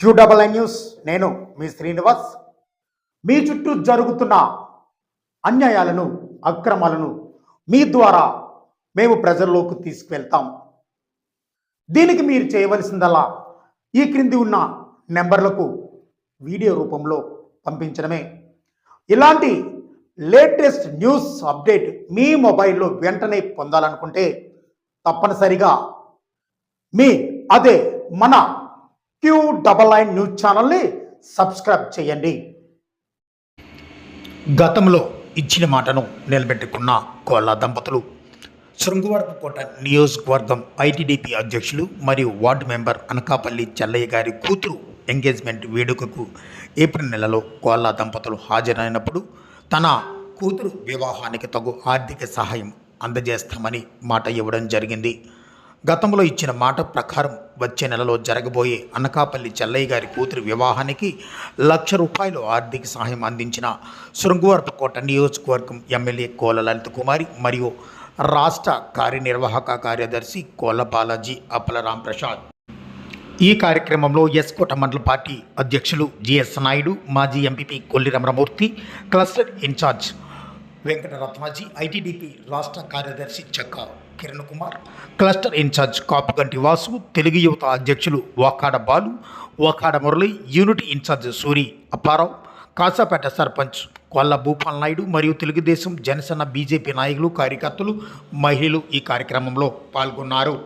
QNN news. నేను మీ శ్రీనివాస్. మీ చుట్టూ జరుగుతున్న అన్యాయాలను, అక్రమాలను మీ ద్వారా మేము ప్రజల్లోకి తీసుకువెళ్తాం. దీనికి మీరు చేయవలసిందల్లా ఈ క్రింది ఉన్న నెంబర్లకు వీడియో రూపంలో పంపించడమే. ఇలాంటి లేటెస్ట్ న్యూస్ అప్డేట్ మీ మొబైల్లో వెంటనే పొందాలనుకుంటే తప్పనిసరిగా మన QNN న్యూస్ ఛానల్ని సబ్స్క్రైబ్ చేయండి. గతంలో ఇచ్చిన మాటను నిలబెట్టుకున్న కోళ్ళ దంపతులు శృంగవరపుకోట నియోజకవర్గం ఐటీడీపీ అధ్యక్షులు మరియు వార్డు మెంబర్ అనకాపల్లి చెల్లయ్య గారి కూతురు ఎంగేజ్మెంట్ వేడుకకు ఏప్రిల్ నెలలో కోళ్ళ దంపతులు హాజరైనప్పుడు తన కూతురు వివాహానికి తగు ఆర్థిక సహాయం అందజేస్తామని మాట ఇవ్వడం జరిగింది. గతంలో ఇచ్చిన మాట ప్రకారం వచ్చే నెలలో జరగబోయే అనకాపల్లి చెల్లయ్య గారి కూతురు వివాహానికి ₹1,00,000 ఆర్థిక సహాయం అందించిన శృంగవరపుకోట నియోజకవర్గం ఎమ్మెల్యే కోళ్ళ లలిత కుమారి మరియు రాష్ట్ర కార్యనిర్వాహక కార్యదర్శి కోళ్ళ బాలాజీ అప్పల రాంప్రసాద్. ఈ కార్యక్రమంలో ఎస్కోట మండల పార్టీ అధ్యక్షులు జిఎస్ నాయుడు, Naidu MPP Kolli Ramanamurthy, cluster incharge Venkataratnaji, ITDP రాష్ట్ర కార్యదర్శి చెక్క కిరణ్ కుమార్, క్లస్టర్ ఇన్ఛార్జ్ కాపుగంటి వాసు, తెలుగు యువత అధ్యక్షులు వాకాడ బాలు, వాకాడ మురళి, యూనిటీ ఇన్ఛార్జ్ సూరి అప్పారావు, కాసాపేట సర్పంచ్ కొల్ల భూపాల్ నాయుడు మరియు తెలుగుదేశం, జనసేన, బీజేపీ నాయకులు, కార్యకర్తలు, మహిళలు ఈ కార్యక్రమంలో పాల్గొన్నారు.